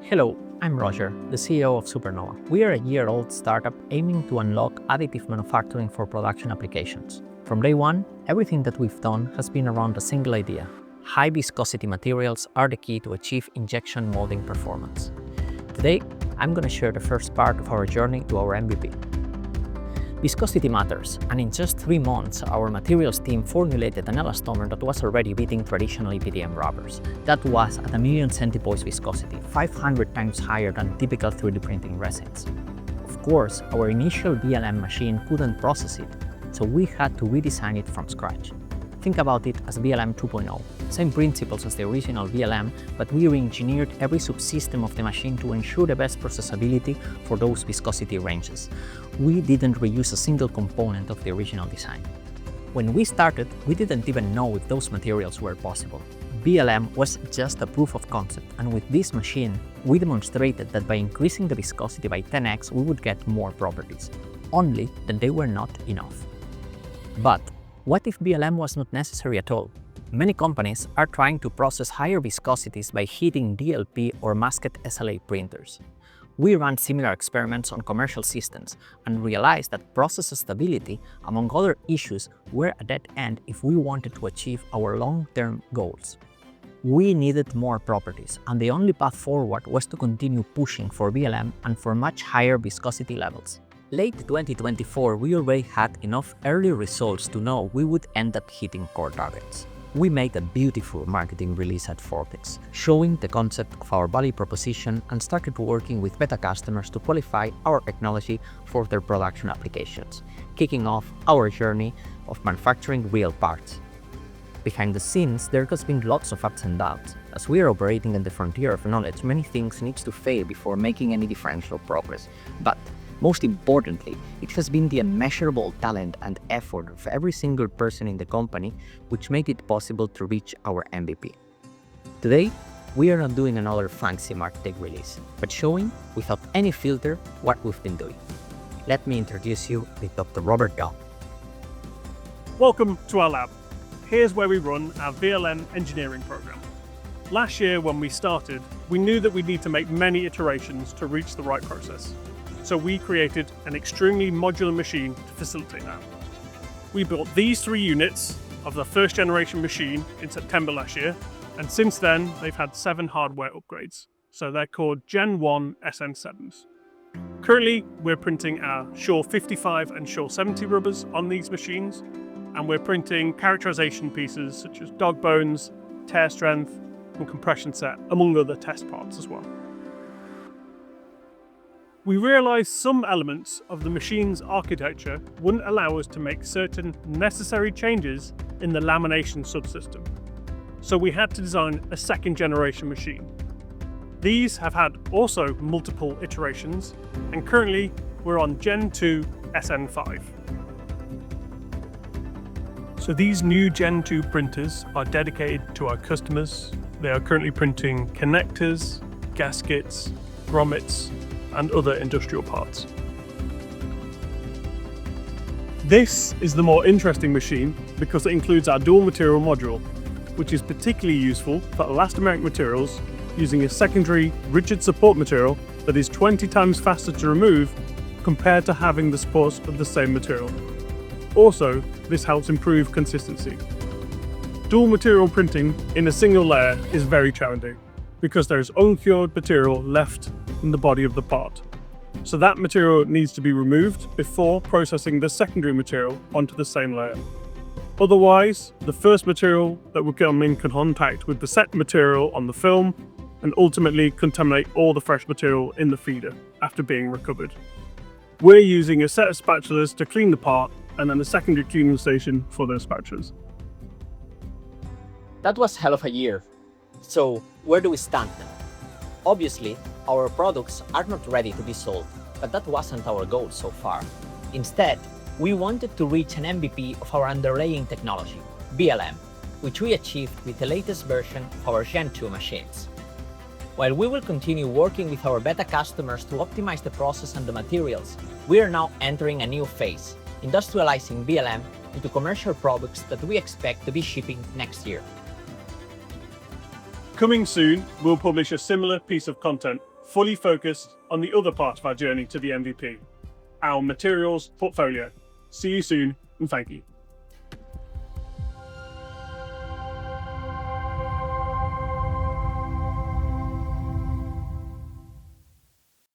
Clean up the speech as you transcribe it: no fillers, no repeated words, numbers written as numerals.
Hello, I'm Roger, the CEO of Supernova. We are a year-old startup aiming to unlock additive manufacturing for production applications. From day one, everything that we've done has been around a single idea. High viscosity materials are the key to achieve injection molding performance. Today, I'm going to share the first part of our journey to our MVP. Viscosity matters, and in just 3 months, our materials team formulated an elastomer that was already beating traditional EPDM rubbers. That was at 1,000,000 centipoise viscosity, 500 times higher than typical 3D printing resins. Of course, our initial VLM machine couldn't process it, so we had to redesign it from scratch. Think about it as VLM 2.0. Same principles as the original VLM, but we re-engineered every subsystem of the machine to ensure the best processability for those viscosity ranges. We didn't reuse a single component of the original design. When we started, we didn't even know if those materials were possible. VLM was just a proof of concept, and with this machine, we demonstrated that by increasing the viscosity by 10x, we would get more properties. Only that they were not enough. But what if VLM was not necessary at all? Many companies are trying to process higher viscosities by heating DLP or masked SLA printers. We ran similar experiments on commercial systems and realized that process stability, among other issues, were a dead end if we wanted to achieve our long-term goals. We needed more properties, and the only path forward was to continue pushing for VLM and for much higher viscosity levels. Late 2024, we already had enough early results to know we would end up hitting core targets. We made a beautiful marketing release at Vortex, showing the concept of our value proposition and started working with beta customers to qualify our technology for their production applications, kicking off our journey of manufacturing real parts. Behind the scenes, there has been lots of ups and downs. As we are operating in the frontier of knowledge, many things need to fail before making any differential progress. But most importantly, it has been the immeasurable talent and effort of every single person in the company which made it possible to reach our MVP. Today, we are not doing another fancy MarTech release, but showing, without any filter, what we've been doing. Let me introduce you with Dr. Robert Gall. Welcome to our lab. Here's where we run our VLM engineering program. Last year when we started, we knew that we'd need to make many iterations to reach the right process. So we created an extremely modular machine to facilitate that. We built these 3 units of the first generation machine in September last year, and since then they've had 7 hardware upgrades. So they're called Gen 1 SN7s. Currently, we're printing our Shaw 55 and Shaw 70 rubbers on these machines, and we're printing characterization pieces such as dog bones, tear strength, and compression set, among other test parts as well. We realized some elements of the machine's architecture wouldn't allow us to make certain necessary changes in the lamination subsystem. So we had to design a second generation machine. These have had also multiple iterations, and currently we're on Gen 2 SN5. So these new Gen 2 printers are dedicated to our customers. They are currently printing connectors, gaskets, grommets, and other industrial parts. This is the more interesting machine because it includes our dual material module, which is particularly useful for elastomeric materials using a secondary rigid support material that is 20 times faster to remove compared to having the supports of the same material. Also, this helps improve consistency. Dual material printing in a single layer is very challenging because there is uncured material left in the body of the part. So that material needs to be removed before processing the secondary material onto the same layer. Otherwise, the first material that will come in contact with the set material on the film and ultimately contaminate all the fresh material in the feeder after being recovered. We're using a set of spatulas to clean the part and then a secondary cleaning station for those spatulas. That was hell of a year. So, where do we stand now? Obviously, our products are not ready to be sold, but that wasn't our goal so far. Instead, we wanted to reach an MVP of our underlying technology, VLM, which we achieved with the latest version of our Gen 2 machines. While we will continue working with our beta customers to optimize the process and the materials, we are now entering a new phase, industrializing VLM into commercial products that we expect to be shipping next year. Coming soon, we'll publish a similar piece of content fully focused on the other part of our journey to the MVP, our materials portfolio. See you soon, and thank you.